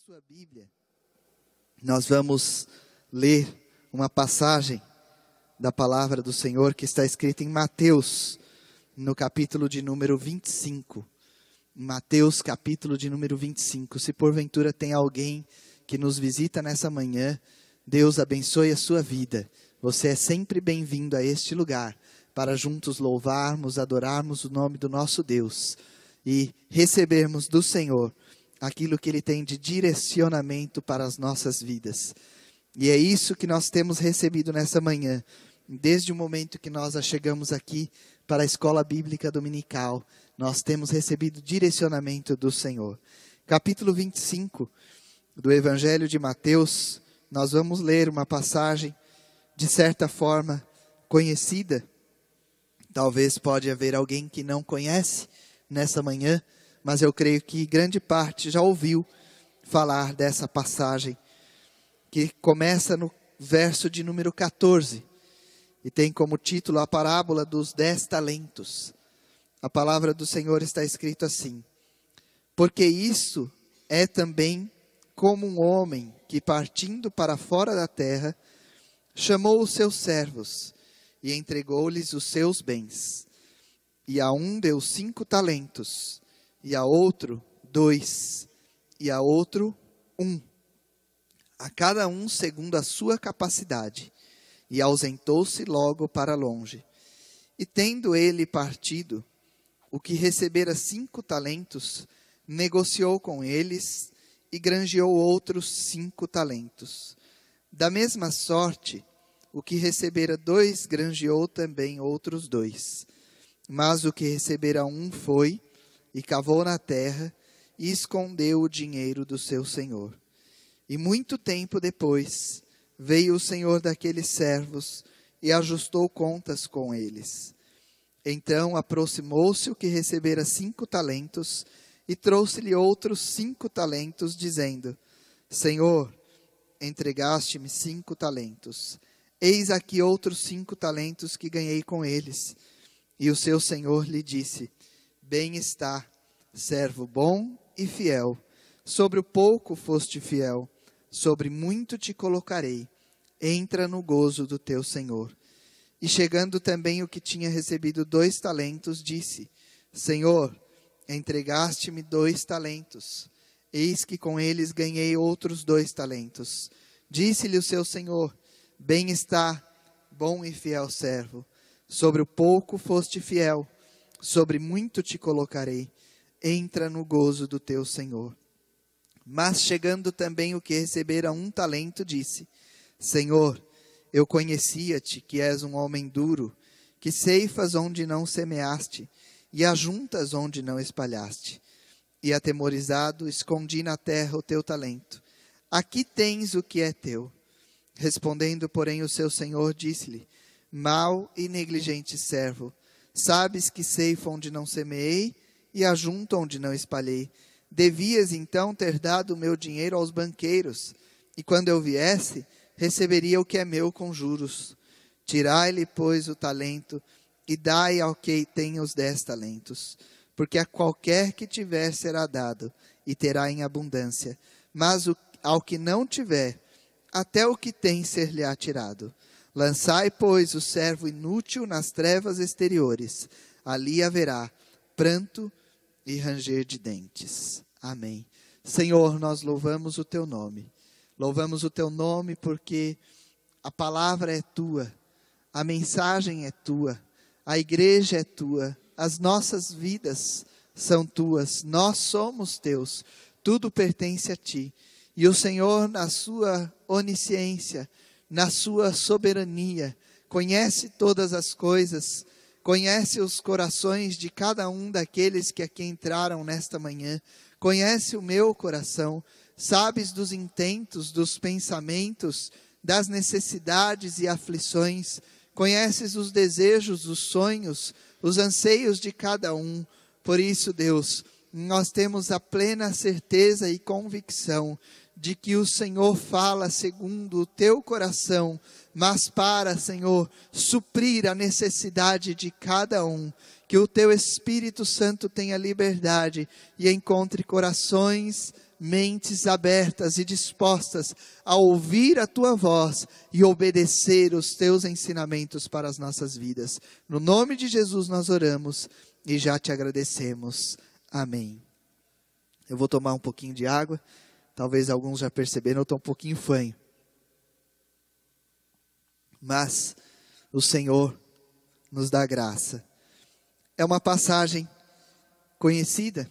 sua Bíblia, nós vamos ler uma passagem da palavra do Senhor que está escrita em Mateus, no capítulo de número 25. Mateus, capítulo de número 25. Se porventura tem alguém que nos visita nessa manhã, Deus abençoe a sua vida. Você é sempre bem-vindo a este lugar, para juntos louvarmos, adorarmos o nome do nosso Deus e recebermos do Senhor aquilo que Ele tem de direcionamento para as nossas vidas. E é isso que nós temos recebido nessa manhã, desde o momento que nós chegamos aqui para a Escola Bíblica Dominical, nós temos recebido direcionamento do Senhor. Capítulo 25 do Evangelho de Mateus, nós vamos ler uma passagem, de certa forma, conhecida. Talvez pode haver alguém que não conhece nessa manhã, mas eu creio que grande parte já ouviu falar dessa passagem, que começa no verso de número 14, e tem como título a parábola dos 10 talentos. A palavra do Senhor está escrito assim: porque isso é também como um homem que, partindo para fora da terra, chamou os seus servos e entregou-lhes os seus bens. E a um deu 5 talentos, e a outro 2, e a outro 1, a cada um segundo a sua capacidade, e ausentou-se logo para longe. E tendo ele partido, o que recebera 5 talentos, negociou com eles, e granjeou outros 5 talentos. Da mesma sorte, o que recebera 2, granjeou também outros 2. Mas o que recebera 1 foi, e cavou na terra, e escondeu o dinheiro do seu senhor. E muito tempo depois, veio o senhor daqueles servos, e ajustou contas com eles. Então aproximou-se o que recebera 5 talentos, e trouxe-lhe outros 5 talentos, dizendo: Senhor, entregaste-me 5 talentos. Eis aqui outros 5 talentos que ganhei com eles. E o seu senhor lhe disse: Bem está, servo bom e fiel. Sobre o pouco foste fiel, sobre muito te colocarei. Entra no gozo do teu senhor. E chegando também o que tinha recebido 2 talentos, disse: Senhor, entregaste-me 2 talentos. Eis que com eles ganhei outros 2 talentos. Disse-lhe o seu senhor: Bem está, bom e fiel servo. Sobre o pouco foste fiel, sobre muito te colocarei. Entra no gozo do teu senhor. Mas chegando também o que recebera 1 talento, disse: Senhor, eu conhecia-te que és um homem duro, que ceifas onde não semeaste, e ajuntas onde não espalhaste. E atemorizado, escondi na terra o teu talento. Aqui tens o que é teu. Respondendo, porém, o seu senhor disse-lhe: Mau e negligente servo, sabes que ceifo onde não semeei e ajunto onde não espalhei. Devias então ter dado o meu dinheiro aos banqueiros, e quando eu viesse, receberia o que é meu com juros. Tirai-lhe, pois, o talento, e dai ao que tem os 10 talentos. Porque a qualquer que tiver será dado, e terá em abundância. Mas ao que não tiver, até o que tem ser-lhe-á tirado. Lançai, pois, o servo inútil nas trevas exteriores. Ali haverá pranto e ranger de dentes. Amém. Senhor, nós louvamos o teu nome. Louvamos o teu nome porque a palavra é tua, a mensagem é tua, a igreja é tua, as nossas vidas são tuas, nós somos teus, tudo pertence a ti. E o Senhor, na sua onisciência, na sua soberania, conhece todas as coisas, conhece os corações de cada um daqueles que aqui entraram nesta manhã, conhece o meu coração, sabes dos intentos, dos pensamentos, das necessidades e aflições, conheces os desejos, os sonhos, os anseios de cada um. Por isso, Deus, nós temos a plena certeza e convicção de que o Senhor fala segundo o teu coração, mas para, Senhor, suprir a necessidade de cada um, que o teu Espírito Santo tenha liberdade e encontre corações, mentes abertas e dispostas a ouvir a tua voz e obedecer os teus ensinamentos para as nossas vidas. No nome de Jesus nós oramos e já te agradecemos. Amém. Eu vou tomar um pouquinho de água. Talvez alguns já perceberam, eu estou um pouquinho fanho. Mas o Senhor nos dá graça. É uma passagem conhecida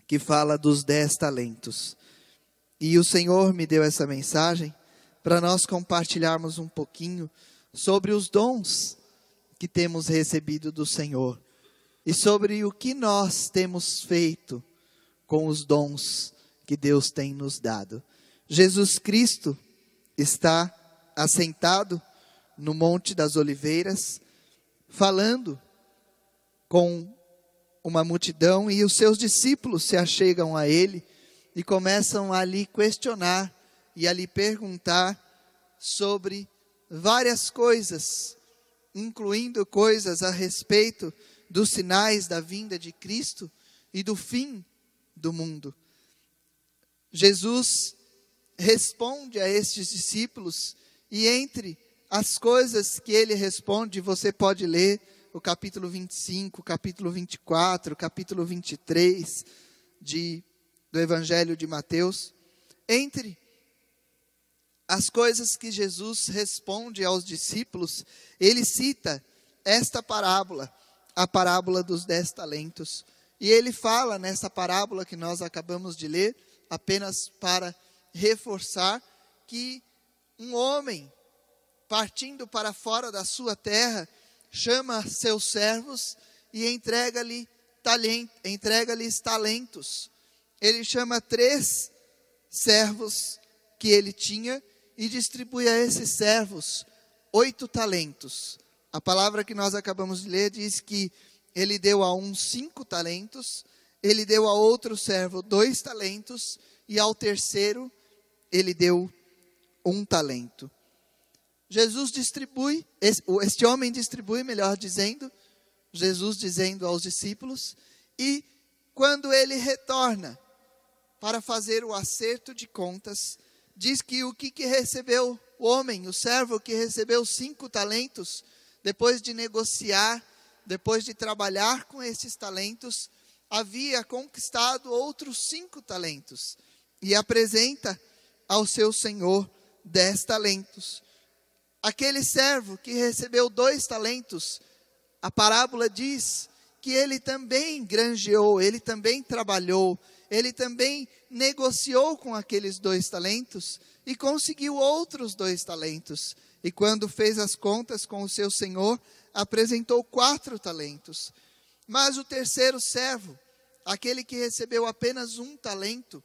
que fala dos 10 talentos. E o Senhor me deu essa mensagem para nós compartilharmos um pouquinho sobre os dons que temos recebido do Senhor e sobre o que nós temos feito com os dons que Deus tem nos dado. Jesus Cristo está assentado no Monte das Oliveiras, falando com uma multidão, e os seus discípulos se achegam a ele e começam a lhe questionar e a lhe perguntar sobre várias coisas, incluindo coisas a respeito dos sinais da vinda de Cristo e do fim do mundo. Jesus responde a estes discípulos, e entre as coisas que ele responde, você pode ler o capítulo 25, capítulo 24, capítulo 23 do Evangelho de Mateus. Entre as coisas que Jesus responde aos discípulos, ele cita esta parábola, a parábola dos 10 talentos. E ele fala nessa parábola que nós acabamos de ler, apenas para reforçar, que um homem, partindo para fora da sua terra, chama seus servos e entrega-lhes talentos. Ele chama 3 servos que ele tinha e distribui a esses servos 8 talentos. A palavra que nós acabamos de ler diz que ele deu a um 5 talentos, ele deu a outro servo 2 talentos e ao terceiro ele deu 1 talento. Jesus distribui, este homem distribui, melhor dizendo, Jesus dizendo aos discípulos, e quando ele retorna para fazer o acerto de contas, diz que o que recebeu o homem, o servo que recebeu 5 talentos, depois de negociar, depois de trabalhar com esses talentos, havia conquistado outros 5 talentos, e apresenta ao seu senhor 10 talentos. Aquele servo que recebeu 2 talentos, a parábola diz que ele também granjeou, ele também trabalhou, ele também negociou com aqueles 2 talentos e conseguiu outros 2 talentos. E quando fez as contas com o seu senhor, apresentou 4 talentos. Mas o terceiro servo, aquele que recebeu apenas 1 talento,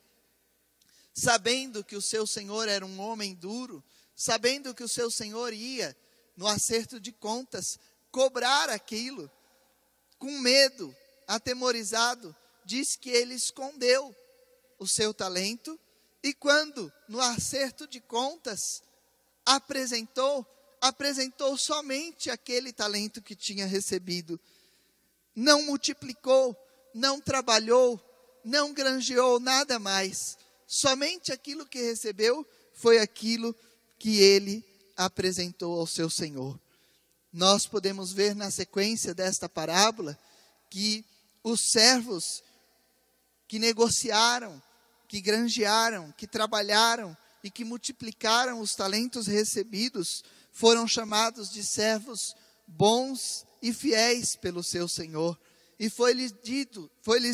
sabendo que o seu senhor era um homem duro, sabendo que o seu senhor ia, no acerto de contas, cobrar aquilo, com medo, atemorizado, diz que ele escondeu o seu talento, e quando, no acerto de contas, apresentou somente aquele talento que tinha recebido. Não multiplicou, não trabalhou, não granjeou nada mais. Somente aquilo que recebeu foi aquilo que ele apresentou ao seu senhor. Nós podemos ver na sequência desta parábola que os servos que negociaram, que granjearam, que trabalharam e que multiplicaram os talentos recebidos, foram chamados de servos bons e fiéis pelo seu senhor. E foi-lhes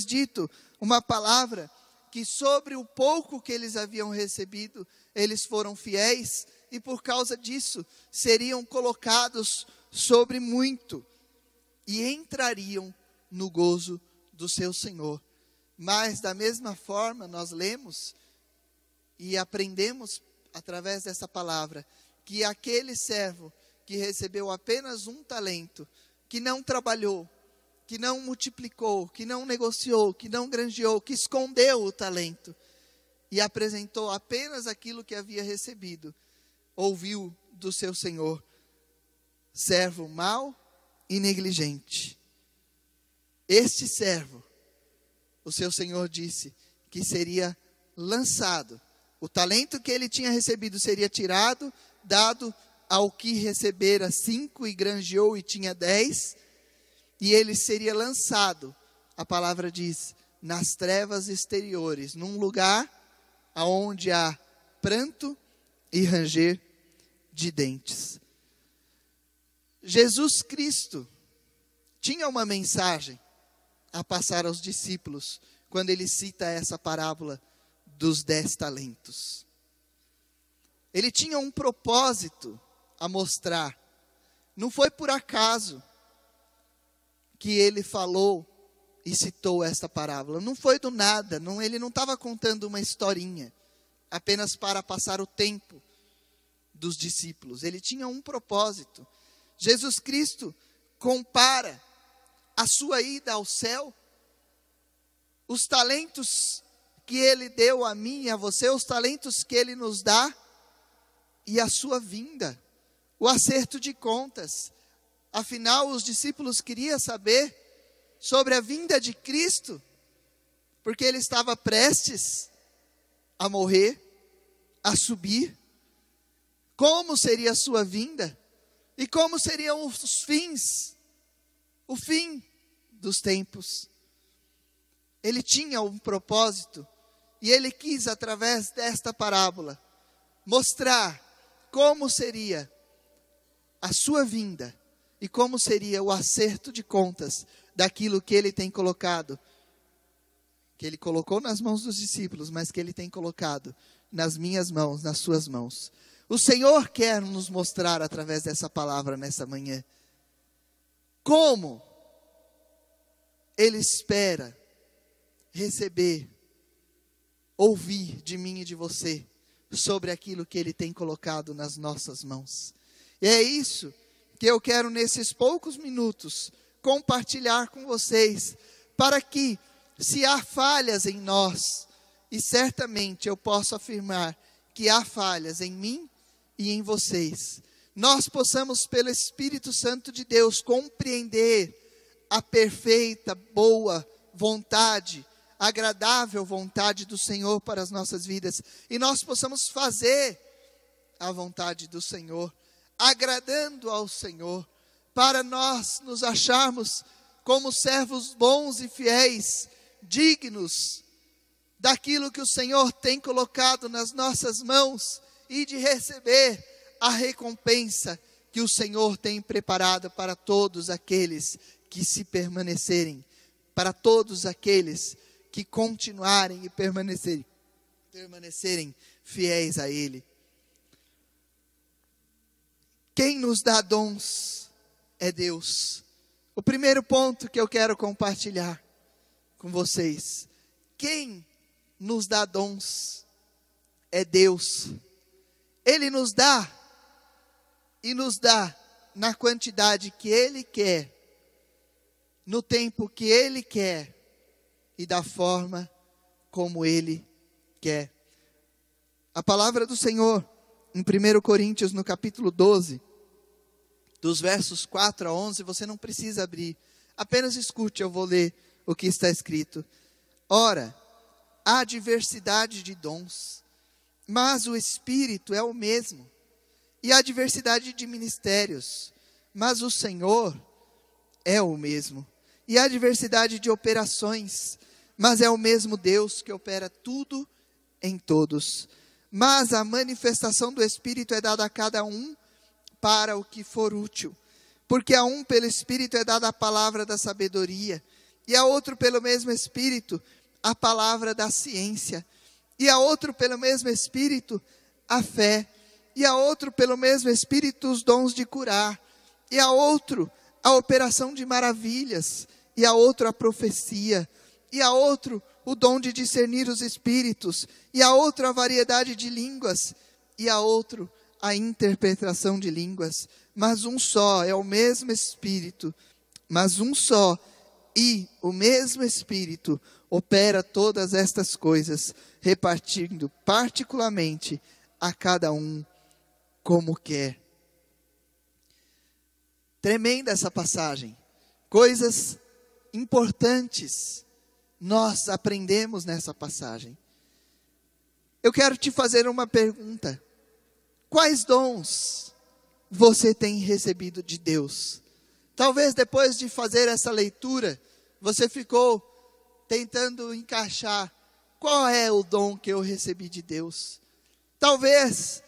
dito uma palavra que sobre o pouco que eles haviam recebido, eles foram fiéis, e por causa disso, seriam colocados sobre muito, e entrariam no gozo do seu Senhor. Mas da mesma forma, nós lemos e aprendemos através dessa palavra, que aquele servo que recebeu apenas 1 talento, que não trabalhou, que não multiplicou, que não negociou, que não granjeou, que escondeu o talento e apresentou apenas aquilo que havia recebido, ouviu do seu senhor: servo mau e negligente. Este servo, o seu senhor disse que seria lançado. O talento que ele tinha recebido seria tirado, dado ao que recebera 5 e granjeou e tinha 10, e ele seria lançado, a palavra diz, nas trevas exteriores, num lugar onde há pranto e ranger de dentes. Jesus Cristo tinha uma mensagem a passar aos discípulos, quando ele cita essa parábola dos 10 talentos. Ele tinha um propósito a mostrar. Não foi por acaso que ele falou e citou esta parábola. Não foi do nada. Ele não estava contando uma historinha apenas para passar o tempo dos discípulos. Ele tinha um propósito. Jesus Cristo compara a sua ida ao céu, os talentos que ele deu a mim e a você, os talentos que ele nos dá, e a sua vinda, o acerto de contas. Afinal, os discípulos queriam saber sobre a vinda de Cristo, porque ele estava prestes a morrer, a subir. Como seria a sua vinda? E como seriam os fins? O fim dos tempos. Ele tinha um propósito, e ele quis, através desta parábola, mostrar como seria a sua vinda e como seria o acerto de contas daquilo que ele tem colocado, que ele colocou nas mãos dos discípulos, mas que ele tem colocado nas minhas mãos, nas suas mãos. O Senhor quer nos mostrar através dessa palavra nessa manhã como ele espera receber, ouvir de mim e de você sobre aquilo que ele tem colocado nas nossas mãos. E é isso que eu quero nesses poucos minutos compartilhar com vocês, para que, se há falhas em nós, e certamente eu posso afirmar que há falhas em mim e em vocês, nós possamos, pelo Espírito Santo de Deus, compreender a perfeita, boa vontade, agradável vontade do Senhor para as nossas vidas, e nós possamos fazer a vontade do Senhor, agradando ao Senhor, para nós nos acharmos como servos bons e fiéis, dignos daquilo que o Senhor tem colocado nas nossas mãos, e de receber a recompensa que o Senhor tem preparado para todos aqueles que se permanecerem, para todos aqueles que continuarem e permanecerem fiéis a Ele. Quem nos dá dons é Deus. O primeiro ponto que eu quero compartilhar com vocês: quem nos dá dons é Deus. Ele nos dá, e nos dá na quantidade que Ele quer, no tempo que Ele quer, e da forma como Ele quer. A palavra do Senhor, em 1 Coríntios, no capítulo 12, dos versos 4 a 11, você não precisa abrir, apenas escute, eu vou ler o que está escrito. Ora, há diversidade de dons, mas o Espírito é o mesmo. E há diversidade de ministérios, mas o Senhor é o mesmo. E há diversidade de operações, mas é o mesmo Deus que opera tudo em todos. Mas a manifestação do Espírito é dada a cada um para o que for útil. Porque a um pelo Espírito é dada a palavra da sabedoria, e a outro pelo mesmo Espírito a palavra da ciência, e a outro pelo mesmo Espírito a fé, e a outro pelo mesmo Espírito os dons de curar, e a outro a operação de maravilhas, e a outro a profecia, e a outro o dom de discernir os espíritos, e a outro a variedade de línguas, e a outro a interpretação de línguas. Mas um só é o mesmo Espírito, mas um só e o mesmo Espírito opera todas estas coisas, repartindo particularmente a cada um como quer. Tremenda essa passagem. Coisas importantes nós aprendemos nessa passagem. eu quero te fazer uma pergunta. Quais dons você tem recebido de Deus? Talvez depois de fazer essa leitura, você ficou tentando encaixar qual é o dom que eu recebi de Deus. Talvez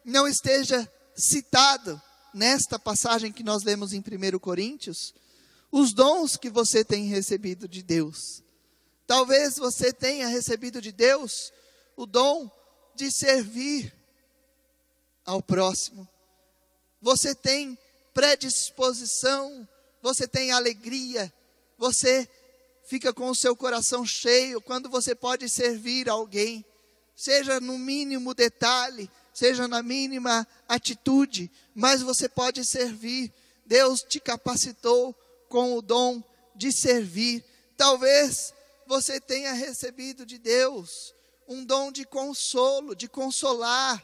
não esteja citado nesta passagem que nós lemos em 1 Coríntios, os dons que você tem recebido de Deus. Talvez você tenha recebido de Deus o dom de servir ao próximo. Você tem predisposição, você tem alegria, você fica com o seu coração cheio quando você pode servir alguém, seja no mínimo detalhe, seja na mínima atitude, mas você pode servir. Deus te capacitou com o dom de servir. Talvez você tenha recebido de Deus um dom de consolo, de consolar.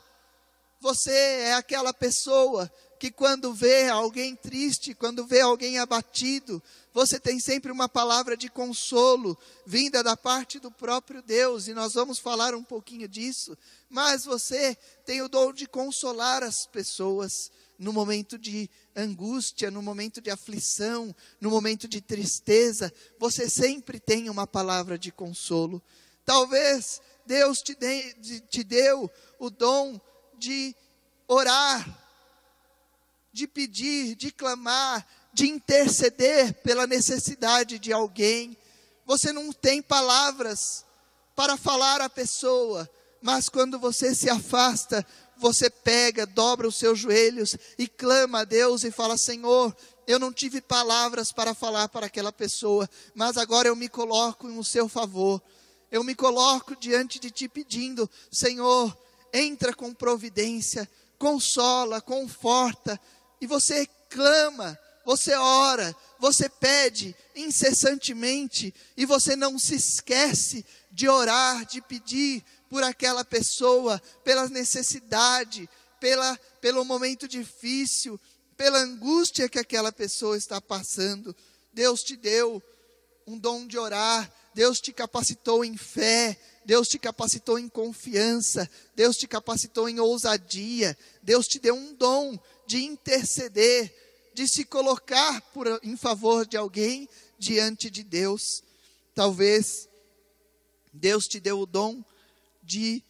Você é aquela pessoa que quando vê alguém triste, quando vê alguém abatido, você tem sempre uma palavra de consolo, vinda da parte do próprio Deus, e nós vamos falar um pouquinho disso, mas você tem o dom de consolar as pessoas, no momento de angústia, no momento de aflição, no momento de tristeza, você sempre tem uma palavra de consolo. Talvez Deus te deu o dom de orar, de pedir, de clamar, de interceder pela necessidade de alguém. Você não tem palavras para falar à pessoa, mas quando você se afasta, você pega, dobra os seus joelhos e clama a Deus e fala: Senhor, eu não tive palavras para falar para aquela pessoa, mas agora eu me coloco no seu favor. Eu me coloco diante de ti pedindo: Senhor, entra com providência, consola, conforta. E você clama, você ora, você pede incessantemente, e você não se esquece de orar, de pedir por aquela pessoa, pela necessidade, pelo momento difícil, pela angústia que aquela pessoa está passando. Deus te deu um dom de orar, Deus te capacitou em fé, Deus te capacitou em confiança, Deus te capacitou em ousadia, Deus te deu um dom de interceder, de se colocar em favor de alguém diante de Deus. Talvez Deus te deu o dom de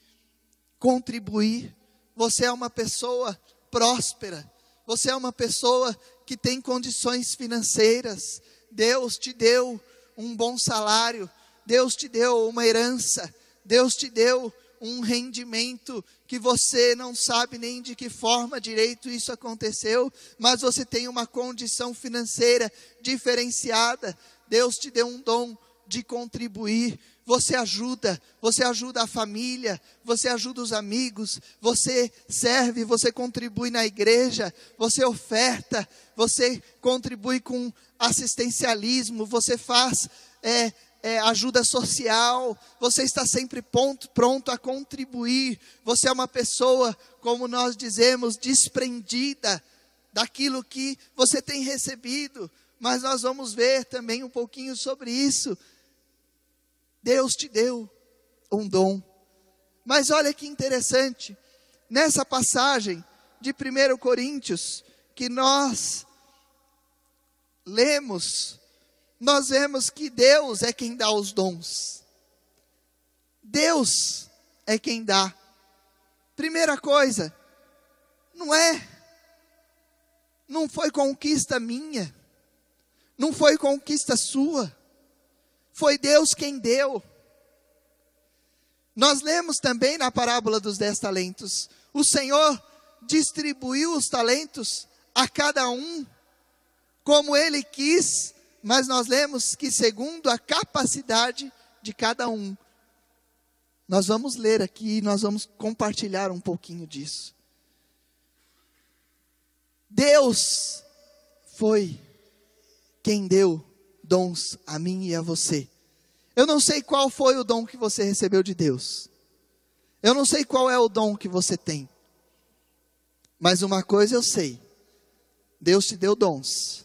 contribuir. Você é uma pessoa próspera, você é uma pessoa que tem condições financeiras. Deus te deu um bom salário, Deus te deu uma herança, Deus te deu um rendimento que você não sabe nem de que forma direito isso aconteceu, mas você tem uma condição financeira diferenciada. Deus te deu um dom de contribuir. Você ajuda a família, você ajuda os amigos, você serve, você contribui na igreja, você oferta, você contribui com assistencialismo, você faz ajuda social, você está sempre pronto a contribuir. Você é uma pessoa, como nós dizemos, desprendida daquilo que você tem recebido, mas nós vamos ver também um pouquinho sobre isso. Deus te deu um dom. Mas olha que interessante, nessa passagem de 1 Coríntios, que nós lemos, nós vemos que Deus é quem dá os dons. Deus é quem dá. Primeira coisa, não foi conquista minha, não foi conquista sua, foi Deus quem deu. Nós lemos também na parábola dos 10 talentos, o Senhor distribuiu os talentos a cada um, como Ele quis, mas nós lemos que segundo a capacidade de cada um. Nós vamos ler aqui e nós vamos compartilhar um pouquinho disso. Deus foi quem deu dons a mim e a você. Eu não sei qual foi o dom que você recebeu de Deus. Eu não sei qual é o dom que você tem. Mas uma coisa eu sei. Deus te deu dons.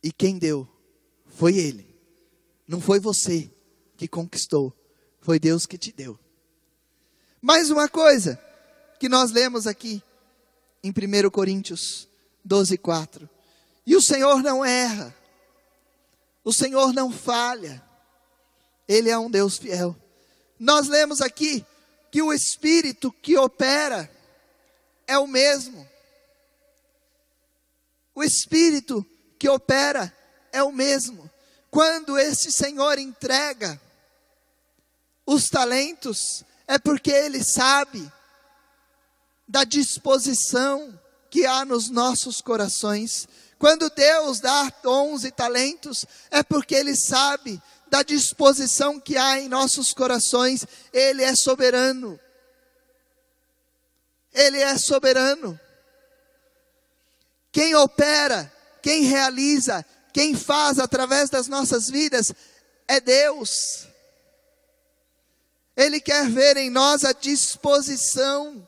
E quem deu foi Ele. Não foi você que conquistou. Foi Deus que te deu. Mais uma coisa que nós lemos aqui em 1 Coríntios 12:4. E o Senhor não erra, o Senhor não falha, Ele é um Deus fiel. Nós lemos aqui que o Espírito que opera é o mesmo. O Espírito que opera é o mesmo. Quando esse Senhor entrega os talentos, é porque Ele sabe da disposição que há nos nossos corações. Quando Deus dá 11 talentos, é porque Ele sabe da disposição que há em nossos corações. Ele é soberano. Ele é soberano. Quem opera, quem realiza, quem faz através das nossas vidas é Deus. Ele quer ver em nós a disposição.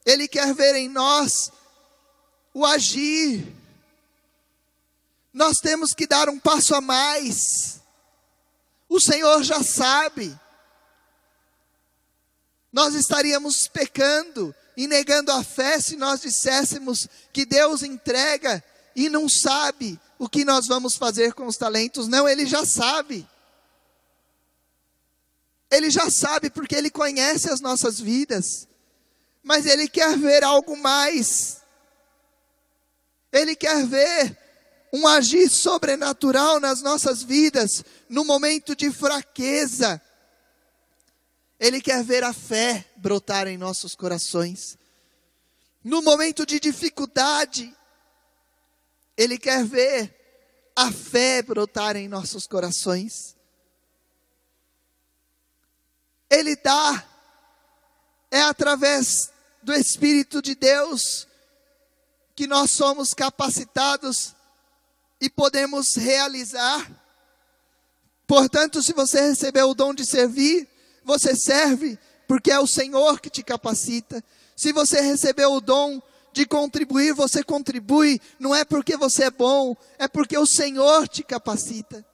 Ele quer ver em nós o agir. Nós temos que dar um passo a mais. O Senhor já sabe. Nós estaríamos pecando e negando a fé se nós disséssemos que Deus entrega e não sabe o que nós vamos fazer com os talentos. Não, Ele já sabe. Ele já sabe porque Ele conhece as nossas vidas. Mas Ele quer ver algo mais. Ele quer ver um agir sobrenatural nas nossas vidas, no momento de fraqueza. Ele quer ver a fé brotar em nossos corações. No momento de dificuldade, Ele quer ver a fé brotar em nossos corações. Ele dá, é através do Espírito de Deus que nós somos capacitados e podemos realizar. Portanto, se você recebeu o dom de servir, você serve, porque é o Senhor que te capacita. Se você recebeu o dom de contribuir, você contribui, não é porque você é bom, é porque o Senhor te capacita.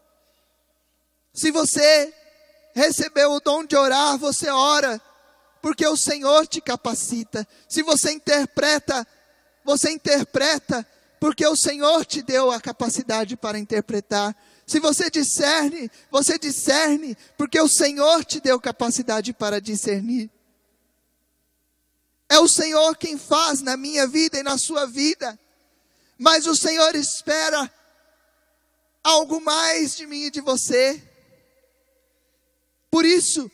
Se você recebeu o dom de orar, você ora, porque o Senhor te capacita. Se você interpreta, porque o Senhor te deu a capacidade para interpretar. Se você discerne, porque o Senhor te deu capacidade para discernir. É o Senhor quem faz na minha vida e na sua vida. Mas o Senhor espera algo mais de mim e de você. Por isso,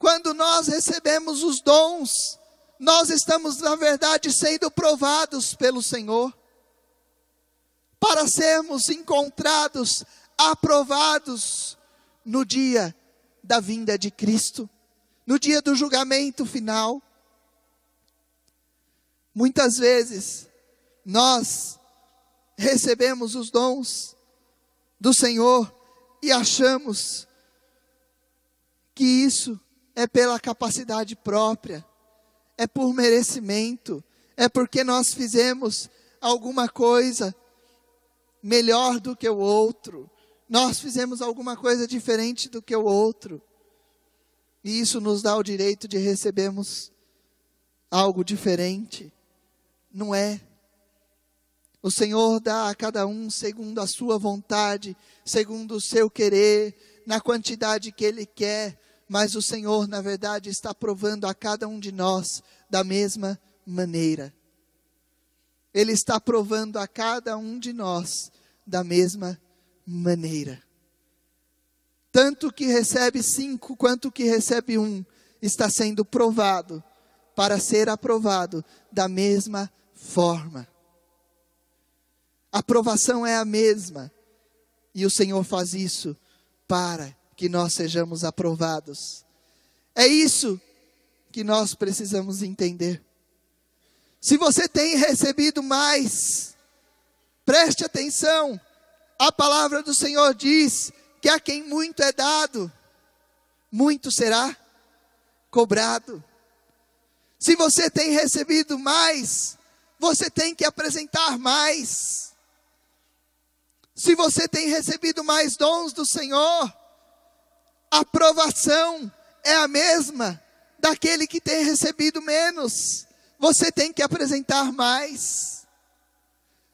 quando nós recebemos os dons, nós estamos, na verdade, sendo provados pelo Senhor, para sermos encontrados, aprovados, no dia da vinda de Cristo, no dia do julgamento final. Muitas vezes, nós recebemos os dons do Senhor e achamos que isso é pela capacidade própria, é por merecimento, é porque nós fizemos alguma coisa melhor do que o outro, nós fizemos alguma coisa diferente do que o outro, e isso nos dá o direito de recebermos algo diferente. Não é. O Senhor dá a cada um segundo a sua vontade, segundo o seu querer, na quantidade que Ele quer, mas o Senhor, na verdade, está provando a cada um de nós da mesma maneira. Ele está provando a cada um de nós da mesma maneira. Tanto que recebe 5 quanto que recebe 1 está sendo provado para ser aprovado da mesma forma. A aprovação é a mesma e o Senhor faz isso para que nós sejamos aprovados. É isso que nós precisamos entender. Se você tem recebido mais, preste atenção, a palavra do Senhor diz que a quem muito é dado, muito será cobrado. Se você tem recebido mais, você tem que apresentar mais. Se você tem recebido mais dons do Senhor, a aprovação é a mesma daquele que tem recebido menos. Você tem que apresentar mais.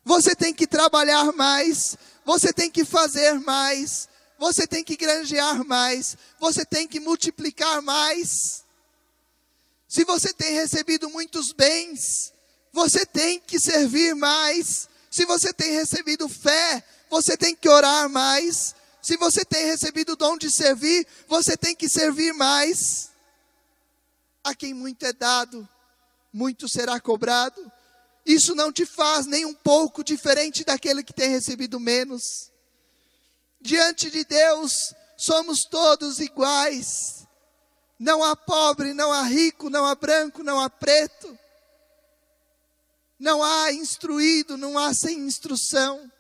Você tem que trabalhar mais. Você tem que fazer mais. Você tem que granjear mais. Você tem que multiplicar mais. Se você tem recebido muitos bens, você tem que servir mais. Se você tem recebido fé, você tem que orar mais. Se você tem recebido o dom de servir, você tem que servir mais. A quem muito é dado, muito será cobrado. Isso não te faz nem um pouco diferente daquele que tem recebido menos. Diante de Deus, somos todos iguais. Não há pobre, não há rico, não há branco, não há preto. Não há instruído, não há sem instrução.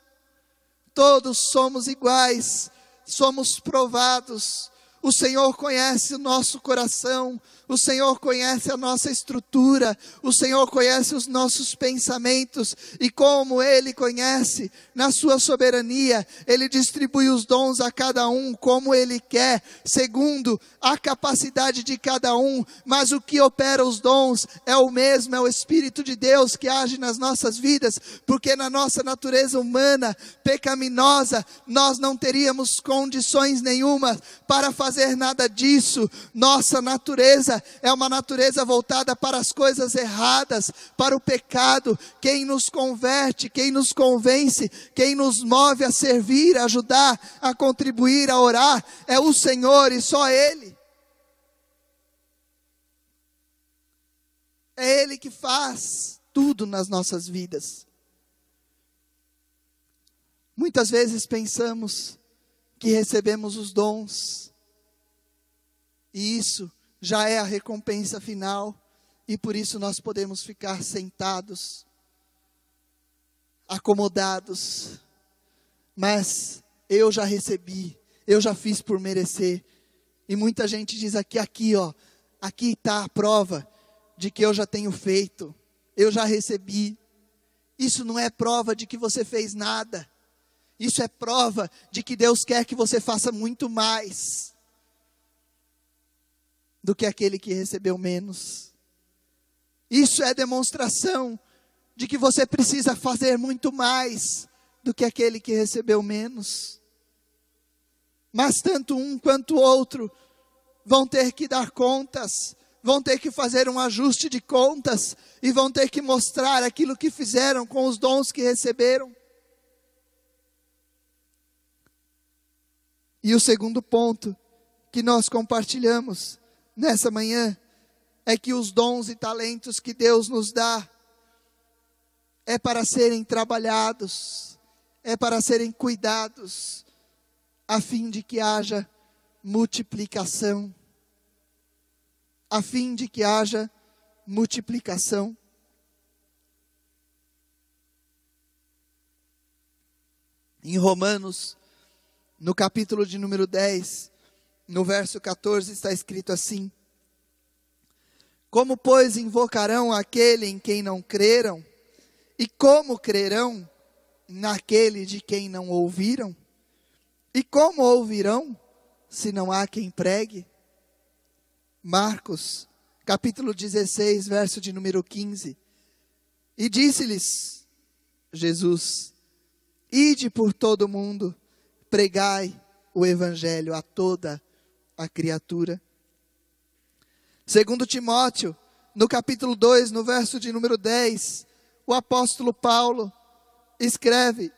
Todos somos iguais, somos provados. O Senhor conhece o nosso coração, o Senhor conhece a nossa estrutura, o Senhor conhece os nossos pensamentos, e como Ele conhece, na sua soberania, Ele distribui os dons a cada um como Ele quer, segundo a capacidade de cada um, mas o que opera os dons é o mesmo, é o Espírito de Deus que age nas nossas vidas, porque na nossa natureza humana, pecaminosa, nós não teríamos condições nenhuma para fazer nada disso. Nossa natureza é uma natureza voltada para as coisas erradas, para o pecado. Quem nos converte, quem nos convence, quem nos move a servir, a ajudar, a contribuir, a orar, é o Senhor e só Ele. É Ele que faz tudo nas nossas vidas. Muitas vezes pensamos que recebemos os dons, e isso já é a recompensa final, e por isso nós podemos ficar sentados, acomodados. Mas eu já recebi, eu já fiz por merecer. E muita gente diz aqui está a prova de que eu já tenho feito, eu já recebi. Isso não é prova de que você fez nada. Isso é prova de que Deus quer que você faça muito mais do que aquele que recebeu menos. Isso é demonstração de que você precisa fazer muito mais do que aquele que recebeu menos. Mas tanto um quanto o outro vão ter que dar contas, vão ter que fazer um ajuste de contas, e vão ter que mostrar aquilo que fizeram com os dons que receberam. E o segundo ponto que nós compartilhamos nessa manhã é que os dons e talentos que Deus nos dá é para serem trabalhados, é para serem cuidados, a fim de que haja multiplicação. A fim de que haja multiplicação. Em Romanos, no capítulo de número 10, no verso 14, está escrito assim: como, pois, invocarão aquele em quem não creram? E como crerão naquele de quem não ouviram? E como ouvirão, se não há quem pregue? Marcos, capítulo 16, verso de número 15. E disse-lhes Jesus: ide por todo o mundo, pregai o evangelho a toda a criatura. Segundo Timóteo, no capítulo 2, no verso de número 10, o apóstolo Paulo escreve: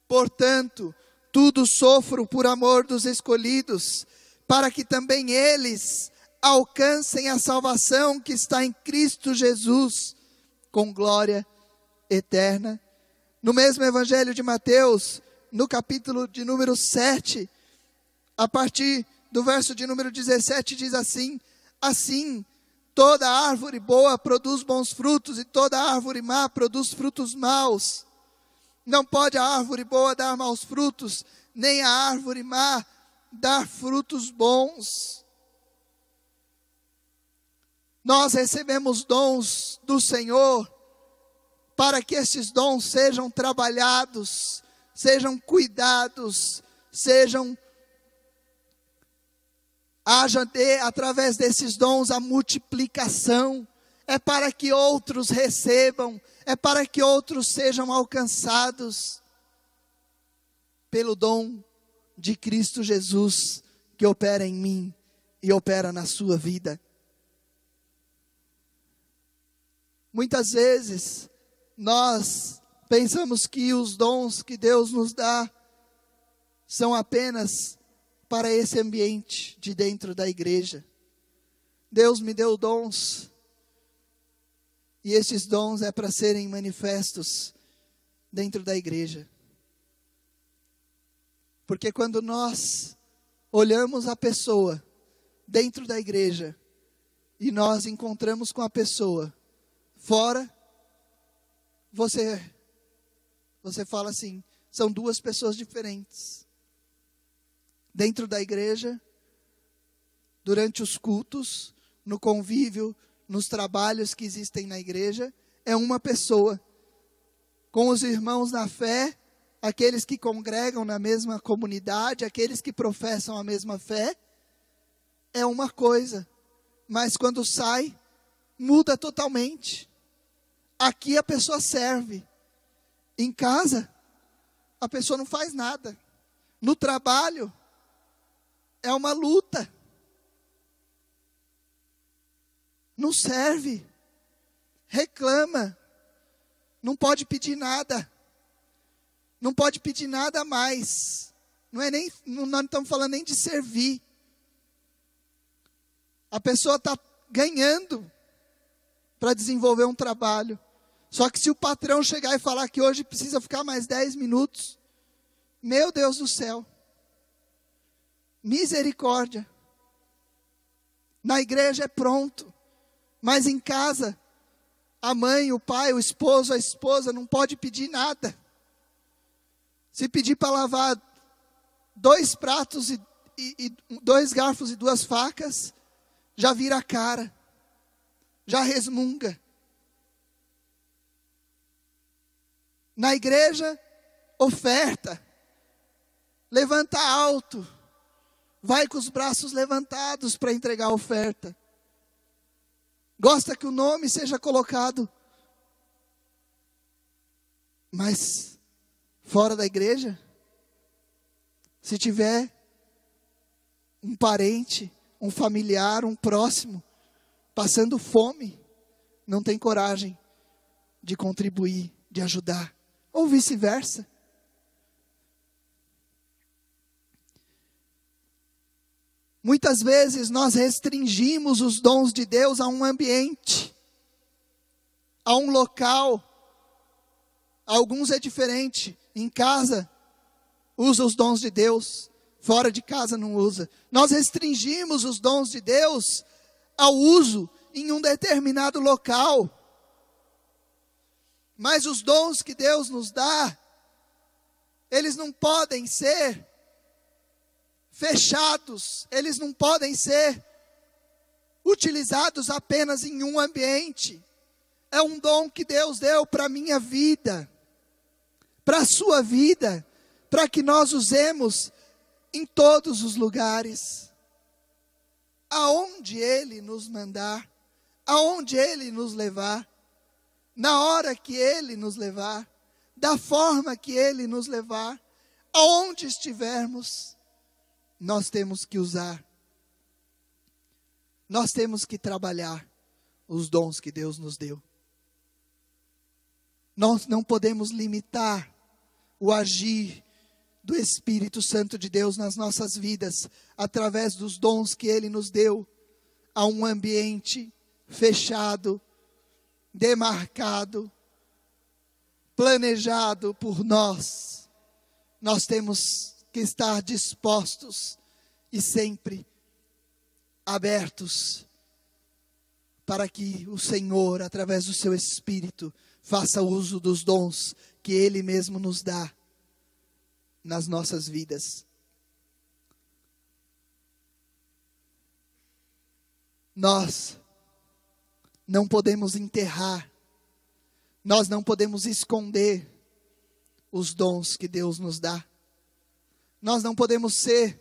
portanto, tudo sofro por amor dos escolhidos, para que também eles alcancem a salvação que está em Cristo Jesus, com glória eterna. No mesmo evangelho de Mateus, no capítulo de número 7, a partir do verso de número 17, diz assim: assim, toda árvore boa produz bons frutos, e toda árvore má produz frutos maus. Não pode a árvore boa dar maus frutos, nem a árvore má dar frutos bons. Nós recebemos dons do Senhor, para que esses dons sejam trabalhados, sejam cuidados, sejam haja através desses dons a multiplicação, é para que outros recebam, é para que outros sejam alcançados pelo dom de Cristo Jesus, que opera em mim e opera na sua vida. Muitas vezes, nós pensamos que os dons que Deus nos dá são apenas para esse ambiente de dentro da igreja. Deus me deu dons, e esses dons é para serem manifestos dentro da igreja. Porque quando nós olhamos a pessoa dentro da igreja, e nós encontramos com a pessoa fora, você fala assim, são duas pessoas diferentes. Dentro da igreja, durante os cultos, no convívio, nos trabalhos que existem na igreja, é uma pessoa. Com os irmãos na fé, aqueles que congregam na mesma comunidade, aqueles que professam a mesma fé, é uma coisa. Mas quando sai, muda totalmente. Aqui a pessoa serve. Em casa, a pessoa não faz nada. No trabalho, é uma luta. Não serve. Reclama. Não pode pedir nada. Não pode pedir nada a mais. Nós não estamos falando nem de servir. A pessoa está ganhando para desenvolver um trabalho. Só que se o patrão chegar e falar que hoje precisa ficar mais 10 minutos, meu Deus do céu, misericórdia. Na igreja é pronto, mas em casa, a mãe, o pai, o esposo, a esposa não pode pedir nada. Se pedir para lavar 2 pratos e 2 garfos e 2 facas, já vira a cara, já resmunga. Na igreja, oferta, levanta alto, vai com os braços levantados para entregar a oferta. Gosta que o nome seja colocado, mas fora da igreja, se tiver um parente, um familiar, um próximo, passando fome, não tem coragem de contribuir, de ajudar. Ou vice-versa. Muitas vezes nós restringimos os dons de Deus a um ambiente, a um local. Alguns é diferente. Em casa, usa os dons de Deus. Fora de casa não usa. Nós restringimos os dons de Deus ao uso em um determinado local. Mas os dons que Deus nos dá, eles não podem ser fechados, eles não podem ser utilizados apenas em um ambiente. É um dom que Deus deu para a minha vida, para a sua vida, para que nós usemos em todos os lugares, aonde Ele nos mandar, aonde Ele nos levar, na hora que Ele nos levar, da forma que Ele nos levar, aonde estivermos, nós temos que usar, nós temos que trabalhar os dons que Deus nos deu. Nós não podemos limitar o agir do Espírito Santo de Deus nas nossas vidas, através dos dons que Ele nos deu, a um ambiente fechado, demarcado, planejado por nós. Nós temos que estar dispostos e sempre abertos para que o Senhor, através do seu Espírito, faça uso dos dons que Ele mesmo nos dá nas nossas vidas. Nós não podemos enterrar, nós não podemos esconder os dons que Deus nos dá. Nós não podemos ser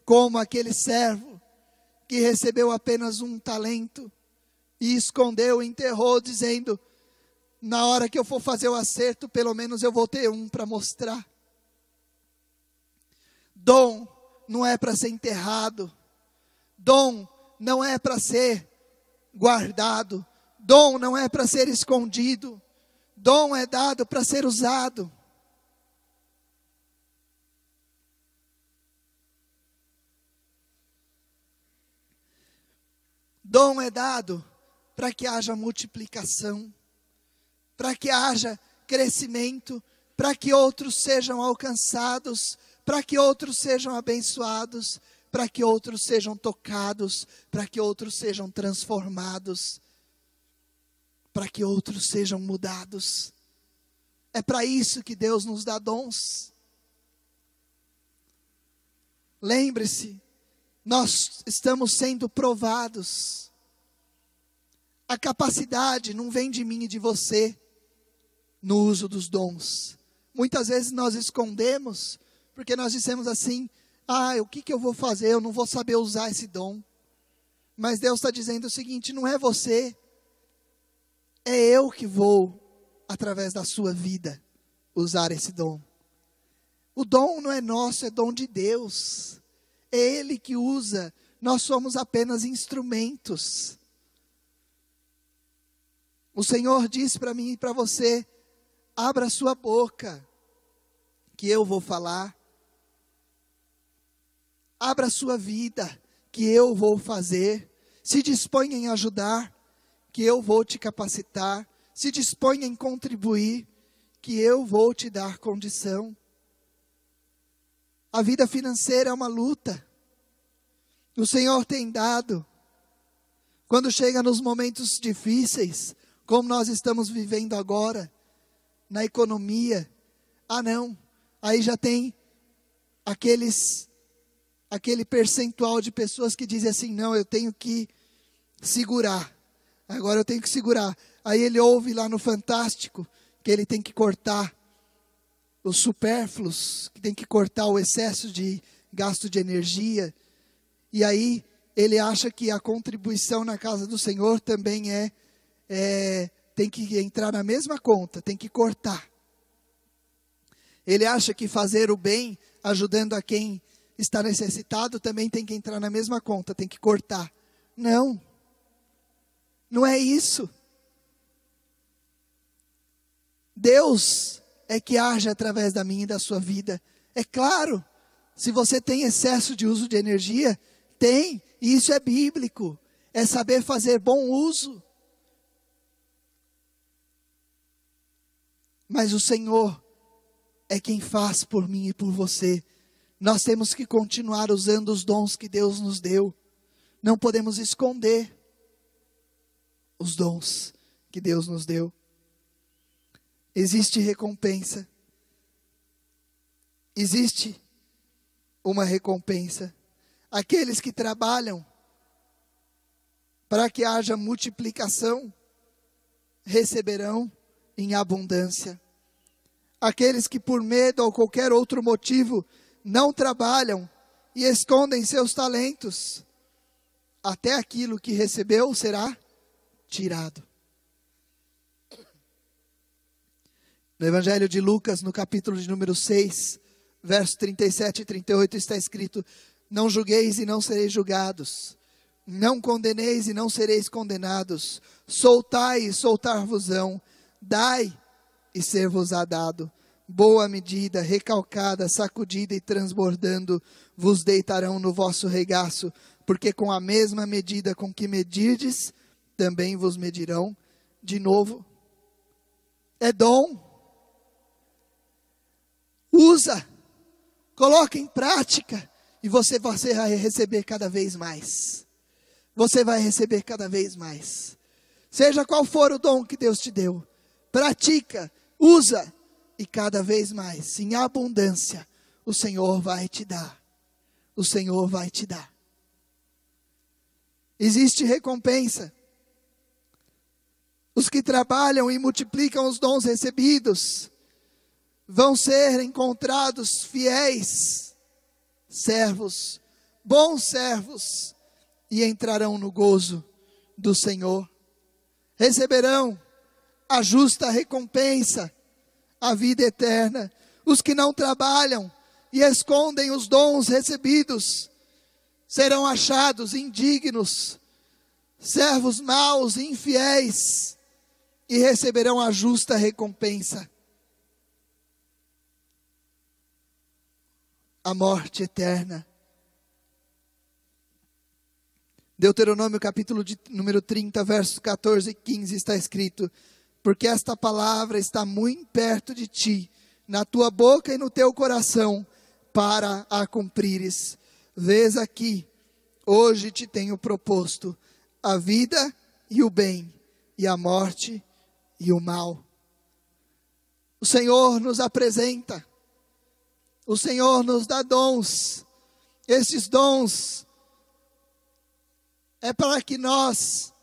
como aquele servo que recebeu apenas um talento e escondeu, enterrou, dizendo: na hora que eu for fazer o acerto, pelo menos eu vou ter um para mostrar. Dom não é para ser enterrado. Dom não é para ser guardado. Dom não é para ser escondido. Dom é dado para ser usado. Dom é dado para que haja multiplicação, para que haja crescimento, para que outros sejam alcançados, para que outros sejam abençoados, para que outros sejam tocados, para que outros sejam transformados, para que outros sejam mudados. É para isso que Deus nos dá dons. Lembre-se, nós estamos sendo provados. A capacidade não vem de mim e de você no uso dos dons. Muitas vezes nós escondemos, porque nós dissemos assim: o que eu vou fazer? Eu não vou saber usar esse dom. Mas Deus está dizendo o seguinte: não é você, é eu que vou, através da sua vida, usar esse dom. O dom não é nosso, é dom de Deus. É Ele que usa, nós somos apenas instrumentos. O Senhor diz para mim e para você: abra a sua boca, que eu vou falar. Abra a sua vida, que eu vou fazer. Se disponha em ajudar, que eu vou te capacitar. Se disponha em contribuir, que eu vou te dar condição. A vida financeira é uma luta. O Senhor tem dado. Quando chega nos momentos difíceis, como nós estamos vivendo agora, na economia, não, aí já tem aquele percentual de pessoas que dizem assim: não, eu tenho que segurar, agora eu tenho que segurar. Aí ele ouve lá no Fantástico que ele tem que cortar os supérfluos, que tem que cortar o excesso de gasto de energia, e aí ele acha que a contribuição na casa do Senhor também tem que entrar na mesma conta, tem que cortar. Ele acha que fazer o bem, ajudando a quem está necessitado, também tem que entrar na mesma conta, tem que cortar. Não, não é isso. Deus é que age através da minha e da sua vida. É claro, se você tem excesso de uso de energia, tem, e isso é bíblico, é saber fazer bom uso. Mas o Senhor é quem faz por mim e por você. Nós temos que continuar usando os dons que Deus nos deu. Não podemos esconder os dons que Deus nos deu. Existe recompensa. Existe uma recompensa. Aqueles que trabalham para que haja multiplicação, receberão em abundância. Aqueles que por medo ou qualquer outro motivo não trabalham e escondem seus talentos, até aquilo que recebeu será tirado. No Evangelho de Lucas, no capítulo de número 6, verso 37 e 38, está escrito: não julgueis e não sereis julgados, não condeneis e não sereis condenados, soltai e soltar-vos-ão, dai e ser-vos-á dado. Boa medida, recalcada, sacudida e transbordando, vos deitarão no vosso regaço, porque com a mesma medida com que medirdes, também vos medirão de novo. É dom. Usa, coloca em prática, e você vai receber cada vez mais. Você vai receber cada vez mais. Seja qual for o dom que Deus te deu, pratica, usa, e cada vez mais, em abundância, o Senhor vai te dar. O Senhor vai te dar. Existe recompensa. Os que trabalham e multiplicam os dons recebidos vão ser encontrados fiéis servos, bons servos, e entrarão no gozo do Senhor. Receberão a justa recompensa, a vida eterna. Os que não trabalham e escondem os dons recebidos serão achados indignos, servos maus e infiéis, e receberão a justa recompensa, a morte eterna. Deuteronômio capítulo número 30, versos 14 e 15 está escrito: porque esta palavra está muito perto de ti, na tua boca e no teu coração, para a cumprires. Vês aqui, hoje te tenho proposto a vida e o bem, e a morte e o mal. O Senhor nos apresenta, o Senhor nos dá dons. Esses dons é para que nós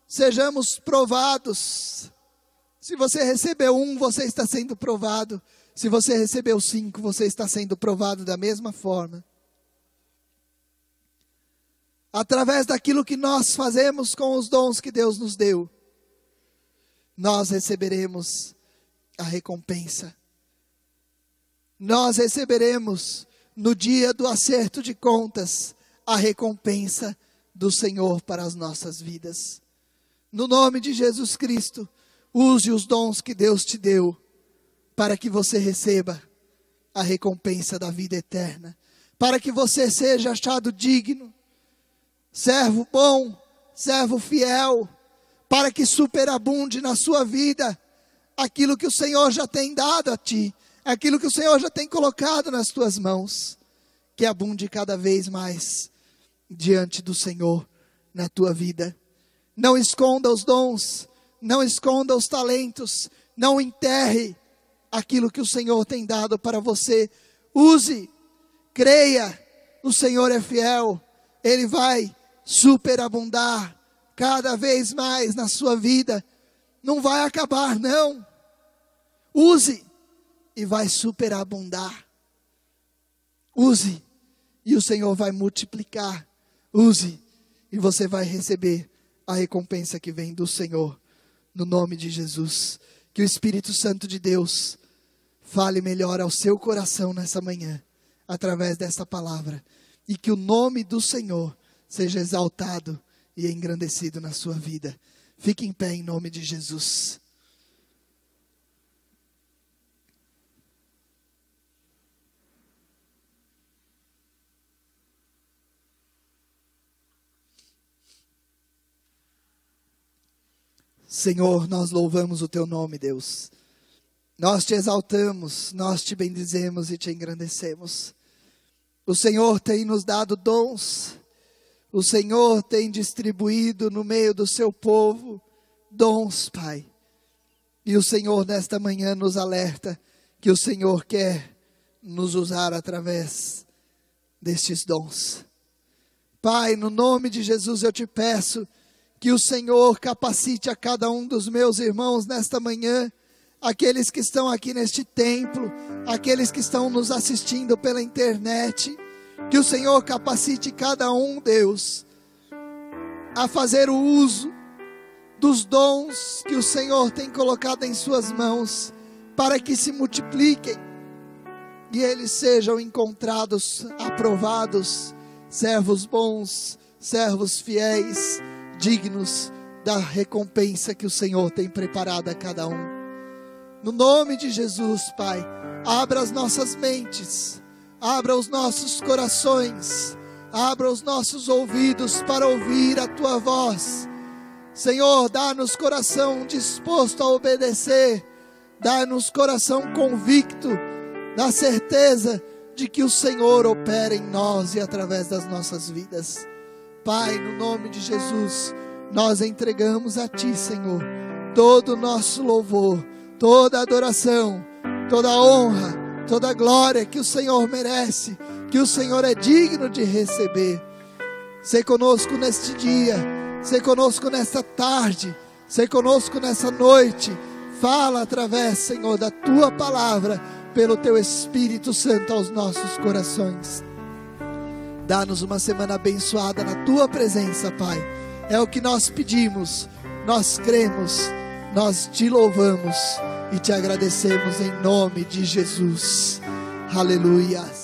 sejamos provados. Se você recebeu 1, você está sendo provado. Se você recebeu 5, você está sendo provado da mesma forma. Através daquilo que nós fazemos com os dons que Deus nos deu, nós receberemos a recompensa. Nós receberemos, no dia do acerto de contas, a recompensa do Senhor para as nossas vidas. No nome de Jesus Cristo, use os dons que Deus te deu, para que você receba a recompensa da vida eterna, para que você seja achado digno, servo bom, servo fiel, para que superabunde na sua vida aquilo que o Senhor já tem dado a ti, aquilo que o Senhor já tem colocado nas tuas mãos, que abunde cada vez mais diante do Senhor na tua vida. Não esconda os dons, não esconda os talentos, não enterre aquilo que o Senhor tem dado para você. Use, creia, o Senhor é fiel, Ele vai superabundar cada vez mais na sua vida. Não vai acabar, não. Use e vai superabundar. Use e o Senhor vai multiplicar. Use e você vai receber a recompensa que vem do Senhor, no nome de Jesus. Que o Espírito Santo de Deus fale melhor ao seu coração nessa manhã, através dessa palavra, e que o nome do Senhor seja exaltado e engrandecido na sua vida. Fique em pé em nome de Jesus. Senhor, nós louvamos o teu nome, Deus. Nós te exaltamos, nós te bendizemos e te engrandecemos. O Senhor tem nos dado dons. O Senhor tem distribuído no meio do seu povo dons, Pai. E o Senhor nesta manhã nos alerta que o Senhor quer nos usar através destes dons. Pai, no nome de Jesus eu te peço que o Senhor capacite a cada um dos meus irmãos nesta manhã, aqueles que estão aqui neste templo, aqueles que estão nos assistindo pela internet, que o Senhor capacite cada um, Deus, a fazer o uso dos dons que o Senhor tem colocado em suas mãos, para que se multipliquem e eles sejam encontrados, aprovados, servos bons, servos fiéis, dignos da recompensa que o Senhor tem preparado a cada um. No nome de Jesus, Pai, abra as nossas mentes, abra os nossos corações, abra os nossos ouvidos para ouvir a Tua voz. Senhor, dá-nos coração disposto a obedecer, dá-nos coração convicto, da certeza de que o Senhor opera em nós e através das nossas vidas. Pai, no nome de Jesus, nós entregamos a Ti, Senhor, todo o nosso louvor, toda a adoração, toda a honra, toda a glória que o Senhor merece, que o Senhor é digno de receber. Sê conosco neste dia, sê conosco nesta tarde, sê conosco nessa noite. Fala através, Senhor, da Tua palavra, pelo Teu Espírito Santo aos nossos corações. Dá-nos uma semana abençoada na Tua presença, Pai. É o que nós pedimos, nós cremos, nós Te louvamos e Te agradecemos em nome de Jesus. Aleluia.